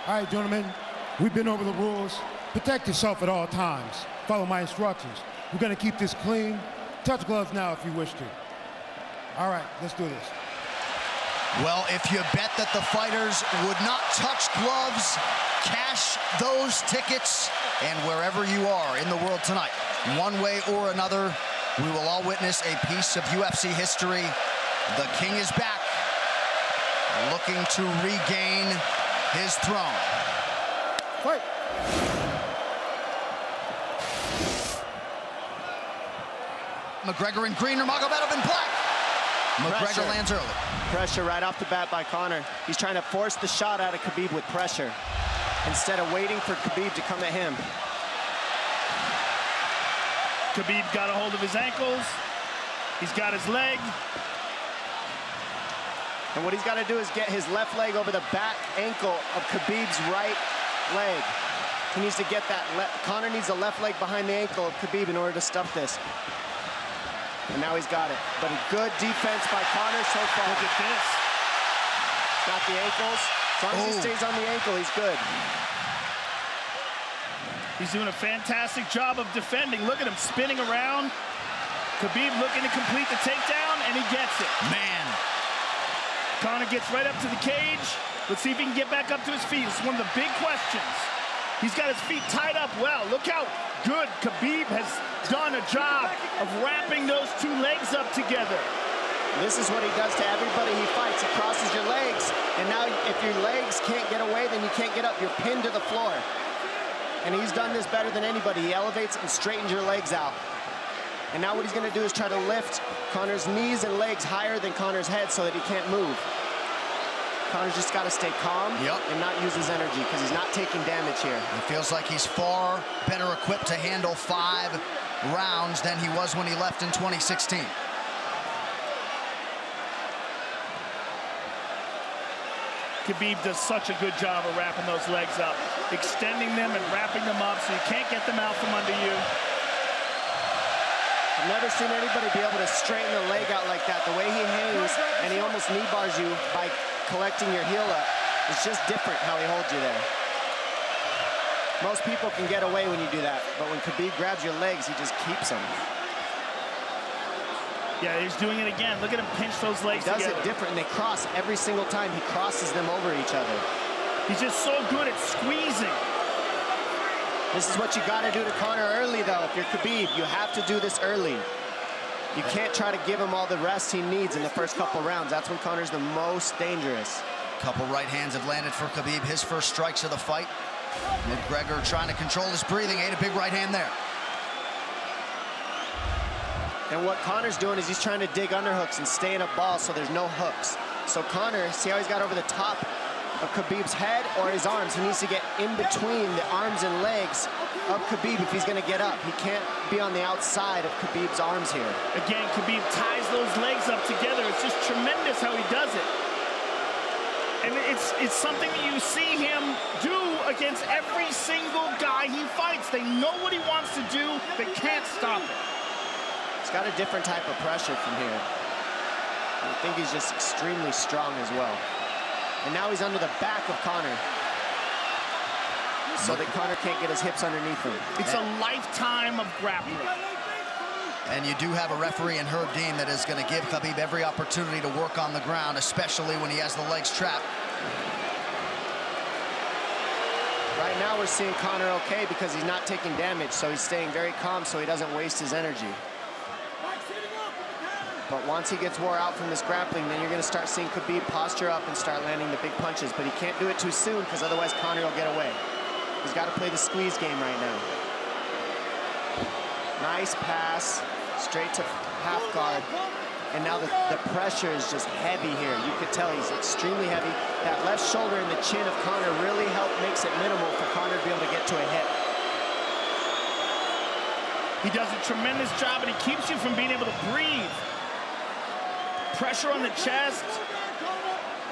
All right, gentlemen, we've been over the rules. Protect yourself at all times. Follow my instructions. We're gonna keep this clean. Touch gloves now if you wish to. All right, let's do this. Well, if you bet that the fighters would not touch gloves, cash those tickets, and wherever you are in the world tonight, one way or another, we will all witness a piece of UFC history. The King is back, looking to regain his throne. Fight. MacGregor in green, Nurmagomedor in black. MacGregor lands early. Pressure right off the bat by Conor. He's trying to force the shot out of Khabib with pressure instead of waiting for Khabib to come at him. Khabib got a hold of his ankles. He's got his leg. And what he's got to do is get his left leg over the back ankle of Khabib's right leg. He needs to get that. Conor needs the left leg behind the ankle of Khabib in order to stuff this. And now he's got it. But a good defense by Conor so far. Look at this. Got the ankles. As long as he stays on the ankle, he's good. He's doing a fantastic job of defending. Look at him spinning around. Khabib looking to complete the takedown, and he gets it. Man. Conor gets right up to the cage. Let's see if he can get back up to his feet. It's one of the big questions. He's got his feet tied up well. Look how good Khabib has done a job of wrapping those two legs up together. This is what he does to everybody he fights. He crosses your legs, and now if your legs can't get away, then you can't get up. You're pinned to the floor. And he's done this better than anybody. He elevates and straightens your legs out. And now what he's gonna do is try to lift Conor's knees and legs higher than Conor's head so that he can't move. Conor's just gotta stay calm and not use his energy because he's not taking damage here. It feels like he's far better equipped to handle 5 rounds than he was when he left in 2016. Khabib does such a good job of wrapping those legs up, extending them and wrapping them up so you can't get them out from under you. I've never seen anybody be able to straighten the leg out like that. The way he hangs, and he almost knee bars you by collecting your heel up. It's just different how he holds you there. Most people can get away when you do that, but when Khabib grabs your legs, he just keeps them. Yeah, he's doing it again. Look at him pinch those legs together. He does it different, and they cross every single time. He crosses them over each other. He's just so good at squeezing. This is what you got to do to Conor early, though. If you're Khabib, you have to do this early. You can't try to give him all the rest he needs in the first couple rounds. That's when Conor's the most dangerous. Couple right hands have landed for Khabib. His first strikes of the fight. MacGregor trying to control his breathing. Ate a big right hand there. And what Conor's doing is he's trying to dig underhooks and stay in a ball so there's no hooks. So Conor, see how he's got over the top of Khabib's head or his arms? He needs to get in between the arms and legs of Khabib if he's going to get up. He can't be on the outside of Khabib's arms here. Again, Khabib ties those legs up together. It's just tremendous how he does it. And it's something that you see him do against every single guy he fights. They know what he wants to do. They can't stop it. He's got a different type of pressure from here. I think he's just extremely strong as well. And now he's under the back of Conor, so that Conor can't get his hips underneath him. It's a lifetime of grappling. And you do have a referee in Herb Dean that is going to give Khabib every opportunity to work on the ground, especially when he has the legs trapped. Right now we're seeing Conor okay because he's not taking damage, so he's staying very calm so he doesn't waste his energy. But once he gets wore out from this grappling, then you're going to start seeing Khabib posture up and start landing the big punches. But he can't do it too soon because otherwise Conor will get away. He's got to play the squeeze game right now. Nice pass, straight to half guard. And now the pressure is just heavy here. You could tell he's extremely heavy. That left shoulder and the chin of Conor really makes it minimal for Conor to be able to get to a hit. He does a tremendous job, and he keeps you from being able to breathe. Pressure on the chest,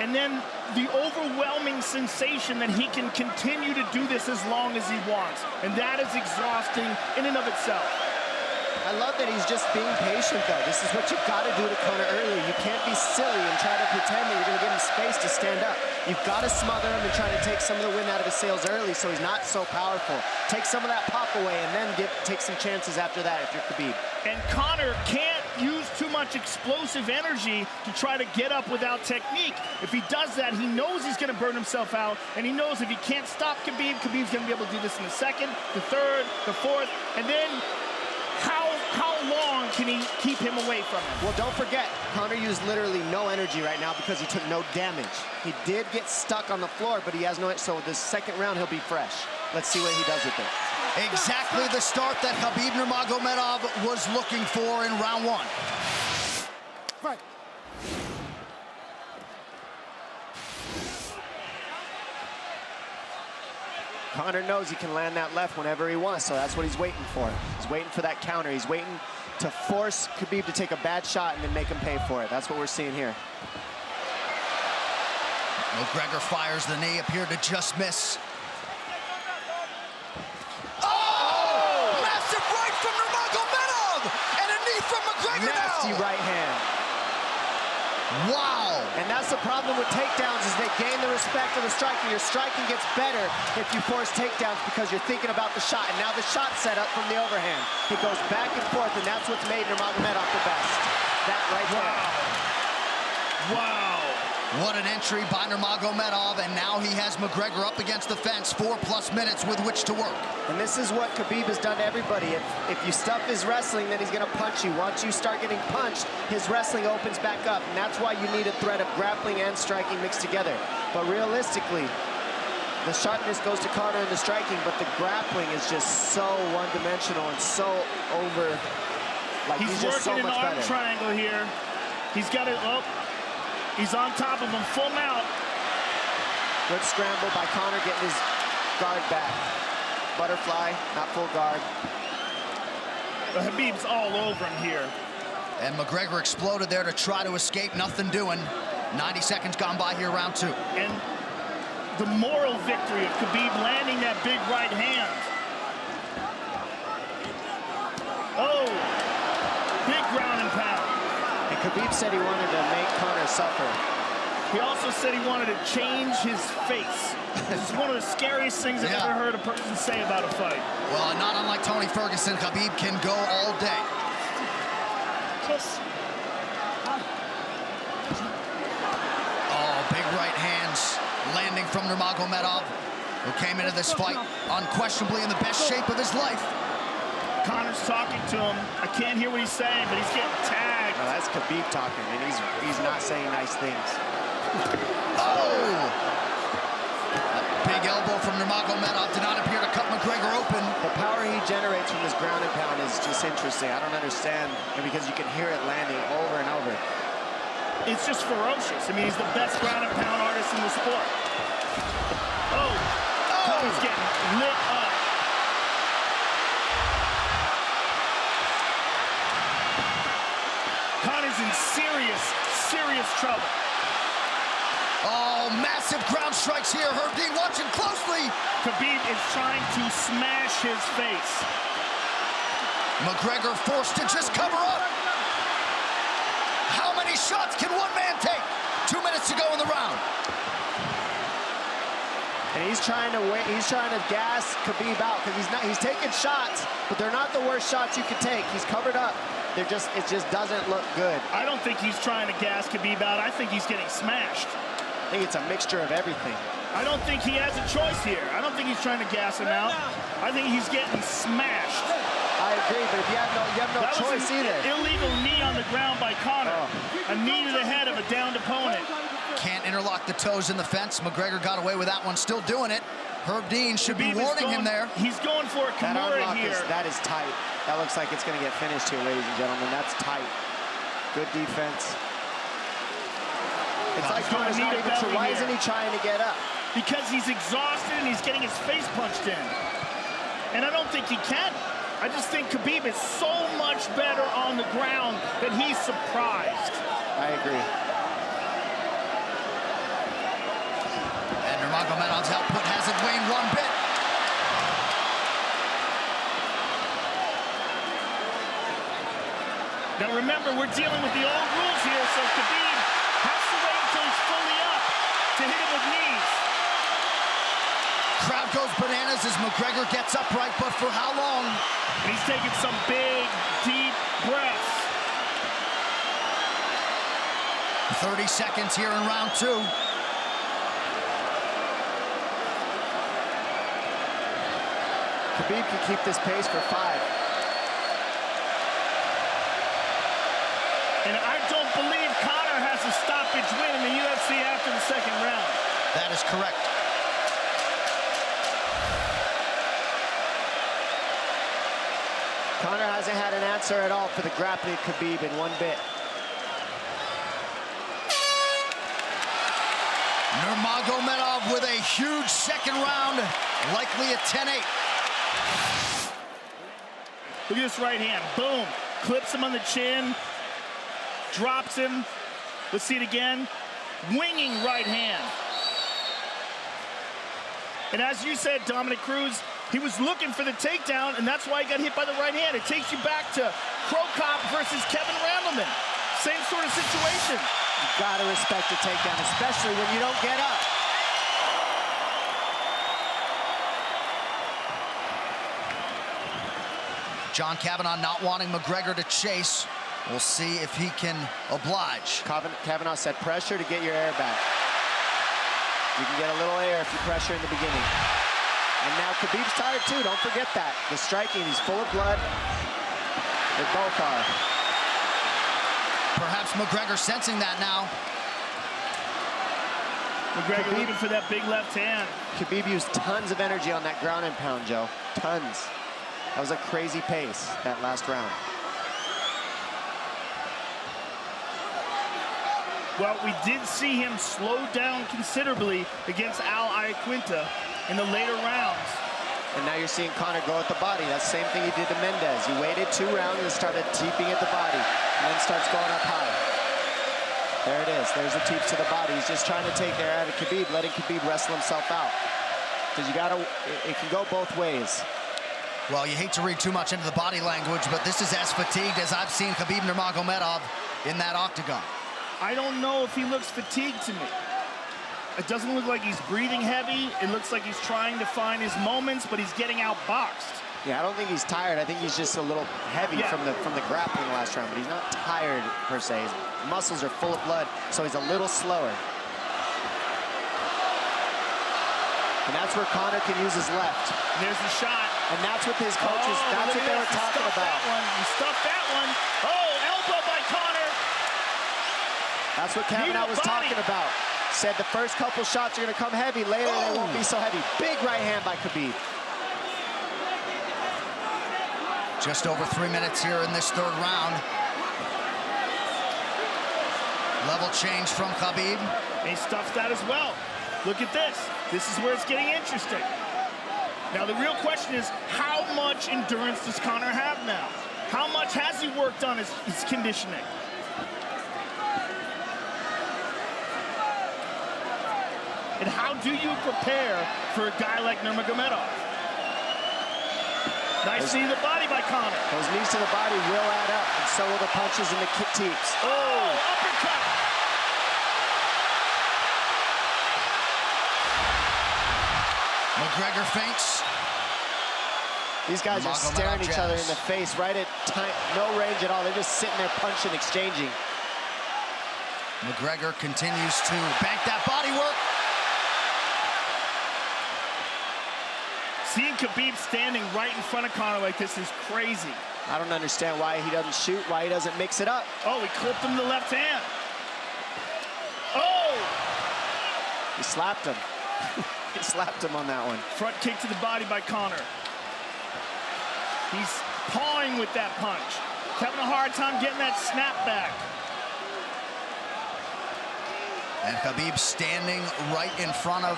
and then the overwhelming sensation that he can continue to do this as long as he wants. And that is exhausting in and of itself. I love that he's just being patient, though. This is what you've got to do to Conor early. You can't be silly and try to pretend that you're going to give him space to stand up. You've got to smother him and try to take some of the wind out of his sails early so he's not so powerful. Take some of that pop away and then take some chances after that if you're Khabib. And Conor can't use too much explosive energy to try to get up without technique. If he does that, he knows he's going to burn himself out, and he knows if he can't stop Khabib, Khabib's going to be able to do this in the second, the third, the fourth, and then how long can he keep him away from him? Well, don't forget, Conor used literally no energy right now because he took no damage. He did get stuck on the floor, but he has no, so the second round he'll be fresh. Let's see what he does with it. Exactly the start that Khabib Nurmagomedov was looking for in round one. Fight. Conor knows he can land that left whenever he wants, so that's what he's waiting for. He's waiting for that counter. He's waiting to force Khabib to take a bad shot and then make him pay for it. That's what we're seeing here. MacGregor fires the knee, appeared to just miss. Massive right from Nurmagomedov! And a knee from MacGregor Nasty now! right hand. Wow! And that's the problem with takedowns is they gain the respect of the striking. Your striking gets better if you force takedowns because you're thinking about the shot. And now the shot's set up from the overhand. He goes back and forth, and that's what's made Nurmagomedov the best. That right there. Wow. What an entry by Nurmagomedov, and now he has MacGregor up against the fence, 4+ minutes with which to work. And this is what Khabib has done to everybody. If you stuff his wrestling, then he's going to punch you. Once you start getting punched, his wrestling opens back up. And that's why you need a threat of grappling and striking mixed together. But realistically, the sharpness goes to Conor in the striking, but the grappling is just so one-dimensional and so over. Like he's just so working much an arm better. triangle here. He's got it. Oh, he's on top of him, full mount. Good scramble by Conor, getting his guard back. Butterfly, not full guard. But Khabib's all over him here. And MacGregor exploded there to try to escape, nothing doing. 90 seconds gone by here, round two. And the moral victory of Khabib landing that big right hand. Oh, big ground and pound. And Khabib said he wanted to make Conor suffer. He also said he wanted to change his face. This is one of the scariest things I've ever heard a person say about a fight. Well, not unlike Tony Ferguson, Khabib can go all day. Oh, big right hands landing from Nurmagomedov, who came into this fight unquestionably in the best shape of his life. Conor's talking to him. I can't hear what he's saying, but he's getting tagged. Well, that's Khabib talking, and he's not saying nice things. Oh! A big elbow from Nurmagomedov did not appear to cut MacGregor open. The power he generates from his ground and pound is just interesting. I don't understand, because you can hear it landing over and over. It's just ferocious. I mean, he's the best ground and pound artist in the sport. Oh! Conor's getting lit up. Conor's in serious trouble. Oh, massive ground strikes here. Herb Dean watching closely. Khabib is trying to smash his face. MacGregor forced to just cover up. How many shots can one man take? 2 minutes to go in the round. And he's trying to wait. He's trying to gas Khabib out because he's taking shots, but they're not the worst shots you could take. He's covered up. It just doesn't look good. I don't think he's trying to gas Khabib out. I think he's getting smashed. I think it's a mixture of everything. I don't think he has a choice here. I don't think he's trying to gas him out. I think he's getting smashed. I agree, but if you have no choice either. Illegal knee on the ground by Conor. A knee to the head of a downed opponent. Can't interlock the toes in the fence. MacGregor got away with that one, still doing it. Herb Dean should be warning him there. He's going for a Kimura here. That is tight. That looks like it's going to get finished here, ladies and gentlemen. That's tight. Good defense. It's like Conor's not even sure. Why isn't he trying to get up? Because he's exhausted and he's getting his face punched in. And I don't think he can. I just think Khabib is so much better on the ground that he's surprised. I agree. And Nurmagomedov's output hasn't waned one bit. Now remember, we're dealing with the old rules here, so Khabib has to wait until he's fully up to hit him with knees. Crowd goes bananas as MacGregor gets upright, but for how long? And he's taking some big, deep breaths. 30 seconds here in round 2. Khabib can keep this pace for 5. And I don't believe Conor has a stoppage win in the UFC after the second round. That is correct. Conor hasn't had an answer at all for the grappling Khabib in one bit. Nurmagomedor with a huge second round, likely a 10-8. Look at this right hand. Boom. Clips him on the chin. Drops him. Let's see it again. Winging right hand. And as you said, Dominic Cruz, he was looking for the takedown, and that's why he got hit by the right hand. It takes you back to Crow Cop versus Kevin Randleman. Same sort of situation. You gotta respect the takedown, especially when you don't get up. John Kavanagh not wanting MacGregor to chase. We'll see if he can oblige. Kavanagh said pressure to get your air back. You can get a little air if you pressure in the beginning. And now Khabib's tired too, don't forget that. The striking, he's full of blood. They both are. Perhaps MacGregor sensing that now. MacGregor looking for that big left hand. Khabib used tons of energy on that ground and pound, Joe. Tons. That was a crazy pace, that last round. Well, we did see him slow down considerably against Al Iaquinta in the later rounds. And now you're seeing Conor go at the body. That's the same thing he did to Mendez. He waited 2 rounds and started teeping at the body, and then starts going up high. There it is. There's the teeps to the body. He's just trying to take air out of Khabib, letting Khabib wrestle himself out. Because you gotta, it can go both ways. Well, you hate to read too much into the body language, but this is as fatigued as I've seen Khabib Nurmagomedov in that octagon. I don't know if he looks fatigued to me. It doesn't look like he's breathing heavy. It looks like he's trying to find his moments, but he's getting outboxed. Yeah, I don't think he's tired. I think he's just a little heavy from the grappling last round, but he's not tired per se. His muscles are full of blood, so he's a little slower. And that's where Conor can use his left. And there's the shot. And that's what his coaches, that's what they were talking about. He stuffed that one. Oh, elbow by Conor. That's what Kavanagh was talking about. Said the first couple shots are going to come heavy. Later, they won't be so heavy. Big right hand by Khabib. Just over 3 minutes here in this third round. Level change from Khabib. And he stuffed that as well. Look at this. This is where it's getting interesting. Now, the real question is, how much endurance does Conor have now? How much has he worked on his conditioning? And how do you prepare for a guy like Nurmagomedov? Nice knee to the body by Conor. Those knees to the body will add up, and so will the punches and the kick teeps. Oh, uppercut. MacGregor feints. These guys are staring each other in the face right at no range at all. They're just sitting there punching, exchanging. MacGregor continues to bank that body work. Seeing Khabib standing right in front of Conor like this is crazy. I don't understand why he doesn't shoot, why he doesn't mix it up. Oh, he clipped him the left hand. Oh! He slapped him. He slapped him on that one. Front kick to the body by Conor. He's pawing with that punch. Having a hard time getting that snap back. And Khabib standing right in front of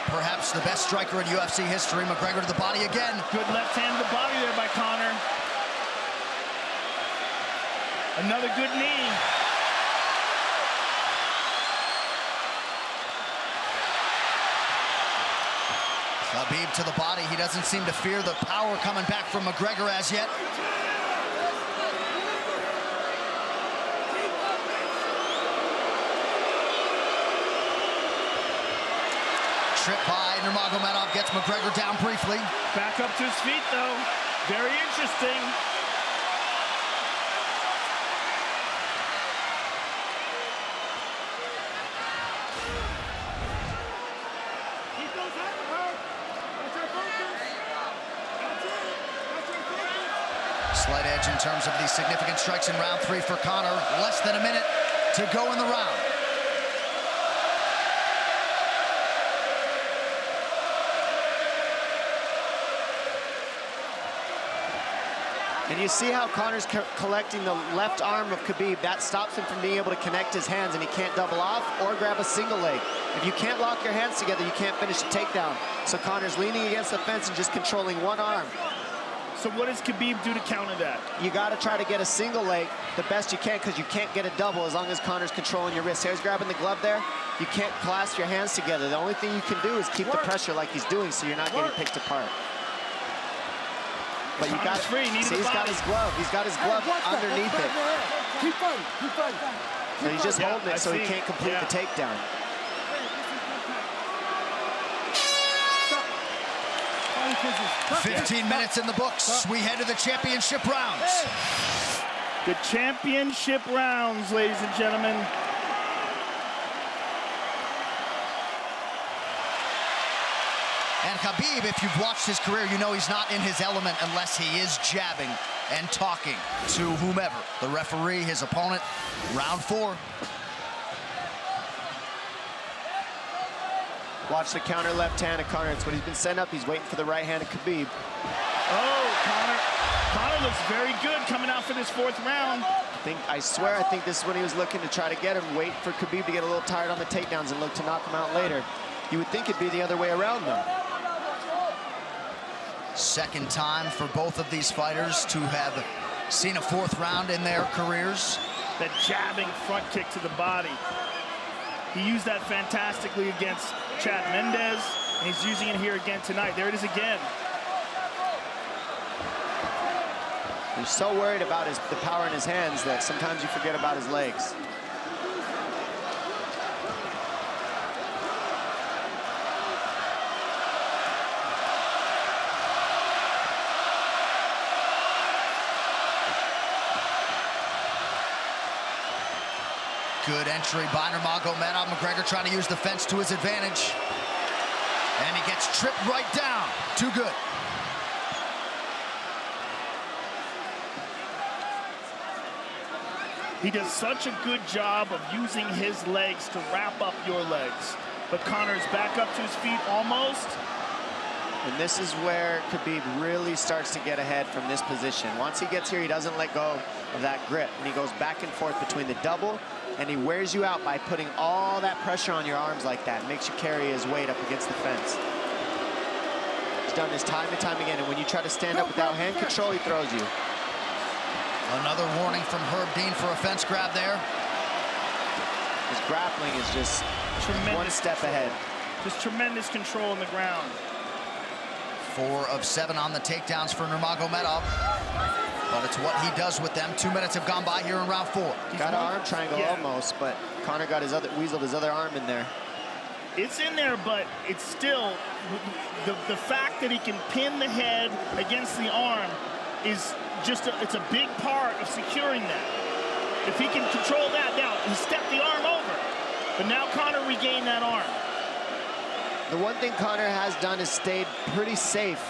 perhaps the best striker in UFC history. MacGregor to the body again. Good left hand to the body there by Conor. Another good knee. Khabib to the body. He doesn't seem to fear the power coming back from MacGregor as yet. trip by Nurmagomedor, gets MacGregor down briefly. Back up to his feet, though. Very interesting. Slight edge in terms of these significant strikes in round 3 for Conor. Less than a minute to go in the round. And you see how Conor's collecting the left arm of Khabib. That stops him from being able to connect his hands, and he can't double off or grab a single leg. If you can't lock your hands together, you can't finish a takedown. So Conor's leaning against the fence and just controlling one arm. So what does Khabib do to counter that? You got to try to get a single leg the best you can, because you can't get a double as long as Conor's controlling your wrist. He's grabbing the glove there. You can't clasp your hands together. The only thing you can do is keep the pressure like he's doing, so you're not getting picked apart. But you got free. See, he's got his glove. He's got his glove underneath it. Keep fighting. Keep fighting. So he's just holding it so he can't complete the takedown. Stop. 15 minutes in the books. We head to the championship rounds. The championship rounds, ladies and gentlemen. And Khabib, if you've watched his career, you know he's not in his element unless he is jabbing and talking to whomever. The referee, his opponent. Round 4. Watch the counter left hand of Conor. It's what he's been setting up. He's waiting for the right hand of Khabib. Oh, Conor looks very good coming out for this 4th round. I swear, I think this is when he was looking to try to get him, wait for Khabib to get a little tired on the takedowns and look to knock him out later. You would think it'd be the other way around, though. Second time for both of these fighters to have seen a 4th round in their careers. That jabbing front kick to the body. He used that fantastically against Chad Mendes, and he's using it here again tonight. There it is again. He's so worried about the power in his hands that sometimes you forget about his legs. Good entry by Nurmagomedor. MacGregor trying to use the fence to his advantage. And he gets tripped right down. Too good. He does such a good job of using his legs to wrap up your legs. But Conor's back up to his feet almost. And this is where Khabib really starts to get ahead from this position. Once he gets here, he doesn't let go of that grip. And he goes back and forth between the double, and he wears you out by putting all that pressure on your arms like that. Makes you carry his weight up against the fence. He's done this time and time again, and when you try to stand up without hand control, he throws you. Another warning from Herb Dean for a fence grab there. His grappling is just one step ahead. Just tremendous control on the ground. 4 of 7 on the takedowns for Nurmagomedor. But it's what he does with them. 2 minutes have gone by here in round 4. Got an arm triangle almost, but Conor got weaseled his other arm in there. It's in there, but it's still, the fact that he can pin the head against the arm is just, it's a big part of securing that. If he can control that, now he stepped the arm over, but now Conor regained that arm. The one thing Conor has done is stayed pretty safe.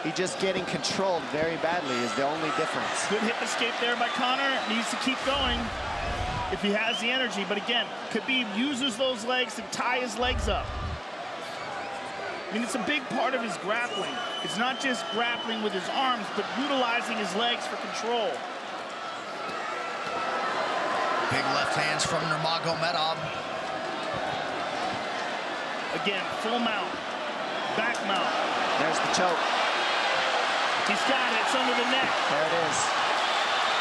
He's just getting controlled very badly is the only difference. Good hip escape there by Conor. Needs to keep going if he has the energy. But again, Khabib uses those legs to tie his legs up. I mean, it's a big part of his grappling. It's not just grappling with his arms, but utilizing his legs for control. Big left hands from Nurmagomedor. Again, full mount, back mount. There's the choke. He's got it, it's under the neck. There it is.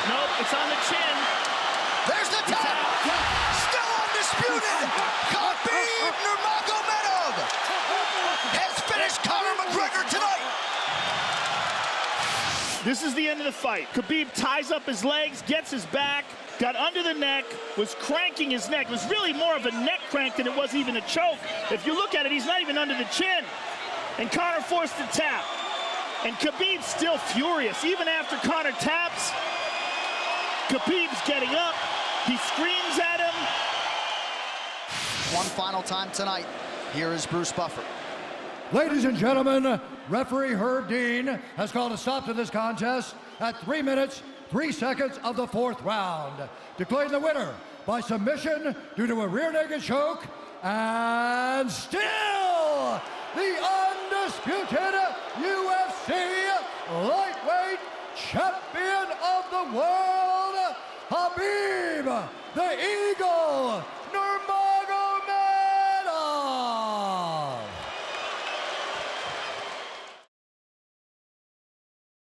Nope, it's on the chin. There's the tap. Still undisputed. Khabib Nurmagomedov has finished Conor MacGregor tonight. This is the end of the fight. Khabib ties up his legs, gets his back, got under the neck, was cranking his neck. It was really more of a neck crank than it was even a choke. If you look at it, he's not even under the chin. And Conor forced the tap. And Khabib's still furious. Even after Conor taps, Khabib's getting up. He screams at him. One final time tonight. Here is Bruce Buffer. Ladies and gentlemen, referee Herb Dean has called a stop to this contest at 3 minutes, 3 seconds of the 4th round, declaring the winner by submission due to a rear naked choke, and still the undisputed UFC lightweight champion of the world, Khabib the Eagle